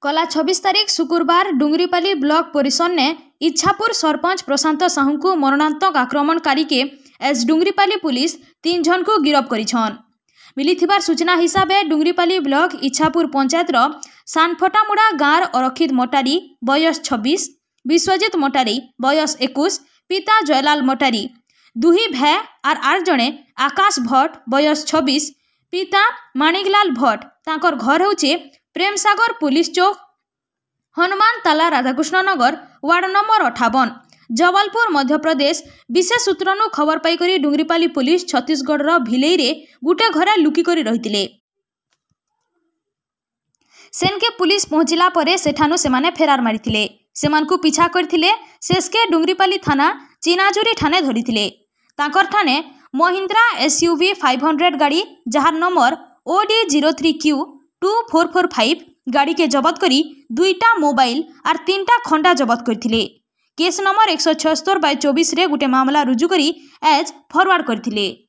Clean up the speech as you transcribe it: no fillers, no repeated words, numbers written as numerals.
कला 26 तारीख शुक्रवार डुंगरीपाली ब्लॉक परिसर ने इच्छापुर सरपंच प्रशांत साहू को मरणांतक आक्रमणकारी के एस डुंगरीपाली पुलिस 3 जन को गिरफ्त करिछन। मिलिथिबार सूचना हिसाब से डुंगरीपाली ब्लॉक इच्छापुर पंचायत सानफटामुड़ा गाँव अरखित मटारी बयस 26, विश्वजित मटारी बयस 21, पिता जयलाल मटारी, दुही भाई आर जणे आकाश भट्ट बयस 26, पिता माणिकलाल भट्ट, तांकर घर होचे प्रेमसागर पुलिस चौक, हनुमान ताला राधाकृष्ण नगर, वार्ड नंबर 58, जबलपुर मध्य प्रदेश। विशेष सूत्रनु खबर पाई डुंगरीपाली पुलिस छत्तीसगढ़ भिलई रे गुटे घरे लुकिक रही। सेनके पुलिस पहुंचला परे सेठानु सेमाने फेरार मारिथिले। सेमानकु पिछा करथिले शेषके डुंगरीपाली थाना चिनाजुरी ठाने धरिथिले। तांकर ठाने महिंद्रा SUV 500 गाड़ी जहार नंबर OD03Q2445 गाड़ी के जबत करी 2टा मोबाइल और 3टा खंडा जबत करथिले। केस नंबर 176/24 रे गुटे मामला रुजु करी एज फॉरवर्ड करथिले।